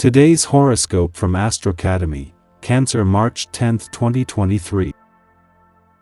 Today's horoscope from Astrocademy, Cancer, March 10, 2023.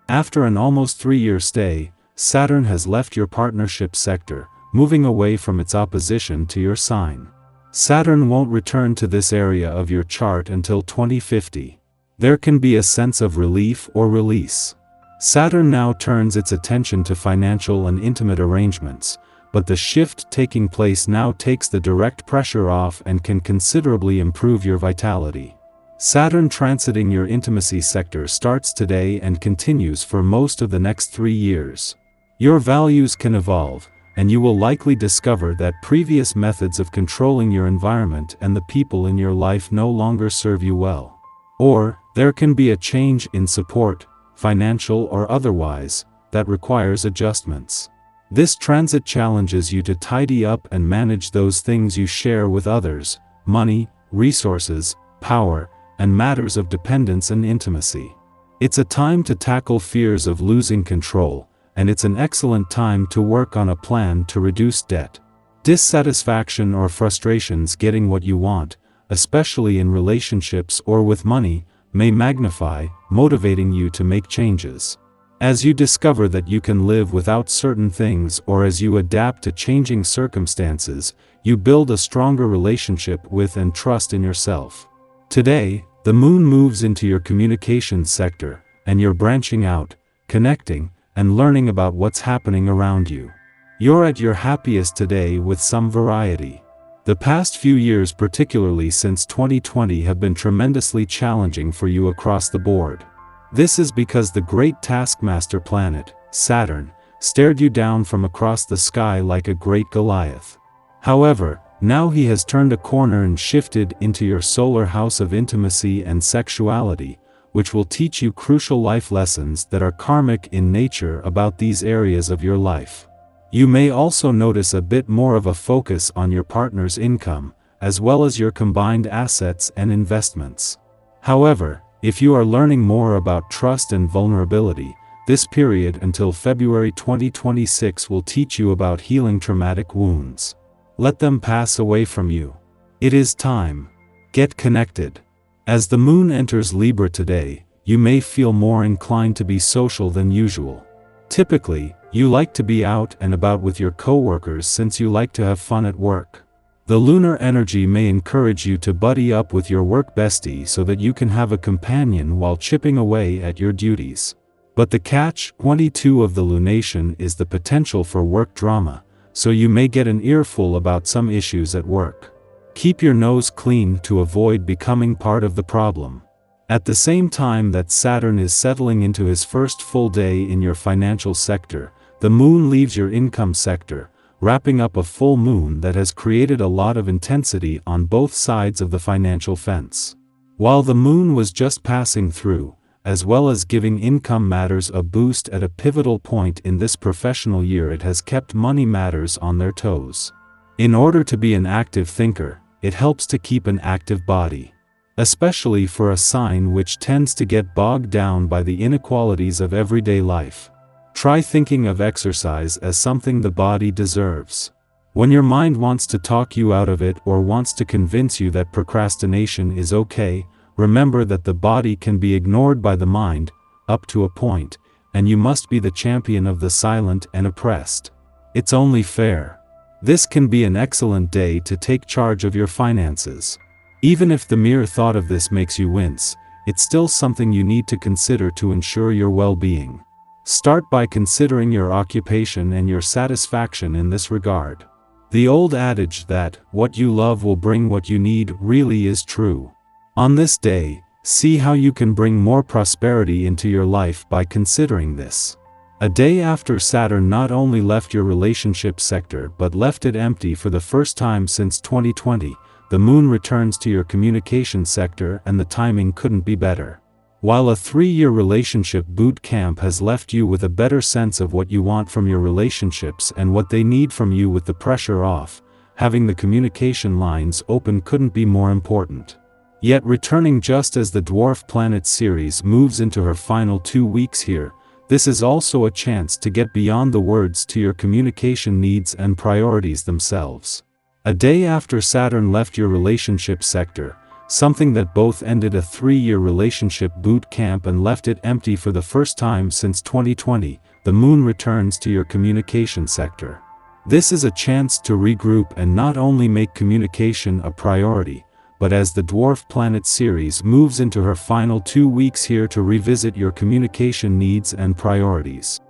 After an almost 3-year stay, Saturn has left your partnership sector, moving away from its opposition to your sign. Saturn won't return to this area of your chart until 2050. There can be a sense of relief or release. Saturn now turns its attention to financial and intimate arrangements, but the shift taking place now takes the direct pressure off and can considerably improve your vitality. Saturn transiting your intimacy sector starts today and continues for most of the next 3 years. Your values can evolve, and you will likely discover that previous methods of controlling your environment and the people in your life no longer serve you well. Or, there can be a change in support, financial or otherwise, that requires adjustments. This transit challenges you to tidy up and manage those things you share with others: money, resources, power, and matters of dependence and intimacy. It's a time to tackle fears of losing control, and it's an excellent time to work on a plan to reduce debt. Dissatisfaction or frustrations getting what you want, especially in relationships or with money, may magnify, motivating you to make changes. As you discover that you can live without certain things, or as you adapt to changing circumstances, you build a stronger relationship with and trust in yourself. Today, the moon moves into your communications sector, and you're branching out, connecting, and learning about what's happening around you. You're at your happiest today with some variety. The past few years, particularly since 2020, have been tremendously challenging for you across the board. This is because the great taskmaster planet, Saturn, stared you down from across the sky like a great Goliath. However, now he has turned a corner and shifted into your solar house of intimacy and sexuality, which will teach you crucial life lessons that are karmic in nature about these areas of your life. You may also notice a bit more of a focus on your partner's income, as well as your combined assets and investments. However, if you are learning more about trust and vulnerability, this period until February 2026 will teach you about healing traumatic wounds. Let them pass away from you. It is time. Get connected. As the moon enters Libra today, you may feel more inclined to be social than usual. Typically, you like to be out and about with your coworkers since you like to have fun at work. The lunar energy may encourage you to buddy up with your work bestie so that you can have a companion while chipping away at your duties. But the catch-22 of the lunation is the potential for work drama, so you may get an earful about some issues at work. Keep your nose clean to avoid becoming part of the problem. At the same time that Saturn is settling into his first full day in your financial sector, the moon leaves your income sector, wrapping up a full moon that has created a lot of intensity on both sides of the financial fence. While the moon was just passing through, as well as giving income matters a boost at a pivotal point in this professional year, it has kept money matters on their toes. In order to be an active thinker, it helps to keep an active body. Especially for a sign which tends to get bogged down by the inequalities of everyday life. Try thinking of exercise as something the body deserves. When your mind wants to talk you out of it or wants to convince you that procrastination is okay, remember that the body can be ignored by the mind, up to a point, and you must be the champion of the silent and oppressed. It's only fair. This can be an excellent day to take charge of your finances. Even if the mere thought of this makes you wince, it's still something you need to consider to ensure your well-being. Start by considering your occupation and your satisfaction in this regard. The old adage that what you love will bring what you need really is true. On this day, see how you can bring more prosperity into your life by considering this. A day after Saturn not only left your relationship sector but left it empty for the first time since 2020, the moon returns to your communication sector, and the timing couldn't be better. While a 3-year relationship boot camp has left you with a better sense of what you want from your relationships and what they need from you with the pressure off, having the communication lines open couldn't be more important. Yet returning just as the dwarf planet Ceres moves into her final 2 weeks here, this is also a chance to get beyond the words to your communication needs and priorities themselves. A day after Saturn left your relationship sector, something that both ended a 3-year relationship boot camp and left it empty for the first time since 2020, the moon returns to your communication sector. This is a chance to regroup and not only make communication a priority, but as the dwarf planet Ceres moves into her final 2 weeks here to revisit your communication needs and priorities.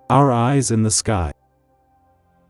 Our eyes in the sky.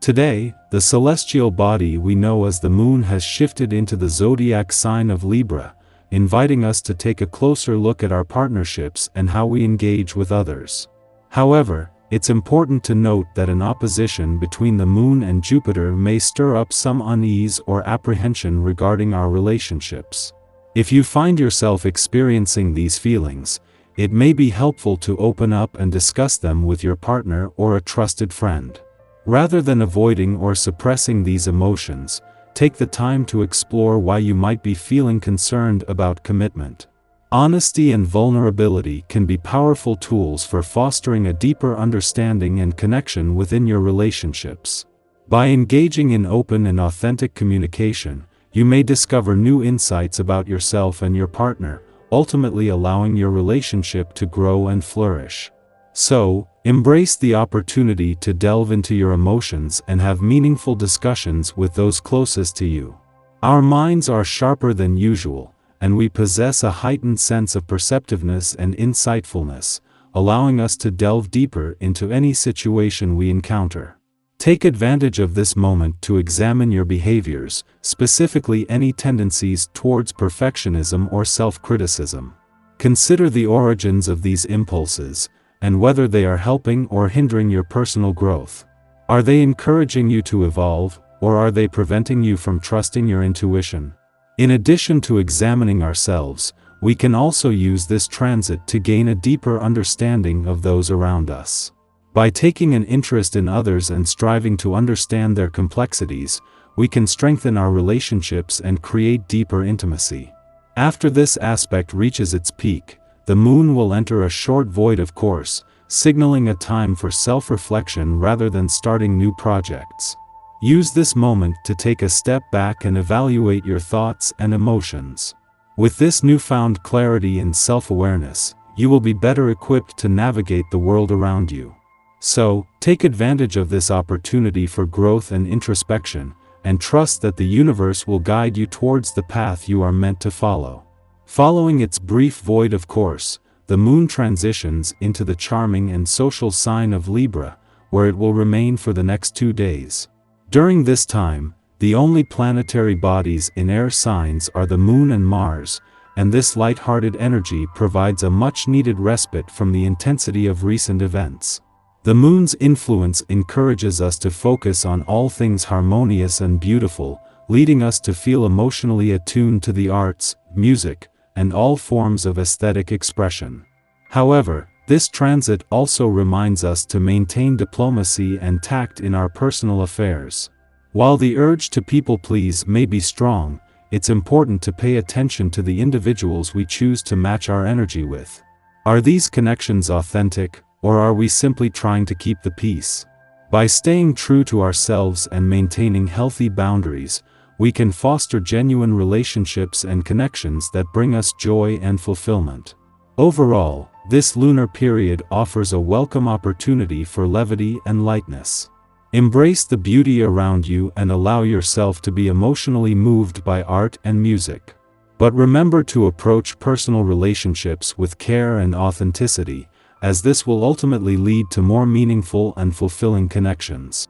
Today, the celestial body we know as the moon has shifted into the zodiac sign of Libra, inviting us to take a closer look at our partnerships and how we engage with others. However, it's important to note that an opposition between the moon and Jupiter may stir up some unease or apprehension regarding our relationships. If you find yourself experiencing these feelings, it may be helpful to open up and discuss them with your partner or a trusted friend. Rather than avoiding or suppressing these emotions, take the time to explore why you might be feeling concerned about commitment. Honesty and vulnerability can be powerful tools for fostering a deeper understanding and connection within your relationships. By engaging in open and authentic communication, you may discover new insights about yourself and your partner, ultimately allowing your relationship to grow and flourish. So, embrace the opportunity to delve into your emotions and have meaningful discussions with those closest to you. Our minds are sharper than usual, and we possess a heightened sense of perceptiveness and insightfulness, allowing us to delve deeper into any situation we encounter. Take advantage of this moment to examine your behaviors, specifically any tendencies towards perfectionism or self-criticism. Consider the origins of these impulses, and whether they are helping or hindering your personal growth. Are they encouraging you to evolve, or are they preventing you from trusting your intuition? In addition to examining ourselves, we can also use this transit to gain a deeper understanding of those around us. By taking an interest in others and striving to understand their complexities, we can strengthen our relationships and create deeper intimacy. After this aspect reaches its peak, the moon will enter a short void of course, signaling a time for self-reflection rather than starting new projects. Use this moment to take a step back and evaluate your thoughts and emotions. With this newfound clarity and self-awareness, you will be better equipped to navigate the world around you. So, take advantage of this opportunity for growth and introspection, and trust that the universe will guide you towards the path you are meant to follow. Following its brief void of course, the moon transitions into the charming and social sign of Libra, where it will remain for the next 2 days. During this time, the only planetary bodies in air signs are the moon and Mars, and this light-hearted energy provides a much-needed respite from the intensity of recent events. The moon's influence encourages us to focus on all things harmonious and beautiful, leading us to feel emotionally attuned to the arts, music, and all forms of aesthetic expression. However, this transit also reminds us to maintain diplomacy and tact in our personal affairs. While the urge to people-please may be strong, it's important to pay attention to the individuals we choose to match our energy with. Are these connections authentic, or are we simply trying to keep the peace? By staying true to ourselves and maintaining healthy boundaries, we can foster genuine relationships and connections that bring us joy and fulfillment. Overall, this lunar period offers a welcome opportunity for levity and lightness. Embrace the beauty around you and allow yourself to be emotionally moved by art and music. But remember to approach personal relationships with care and authenticity, as this will ultimately lead to more meaningful and fulfilling connections.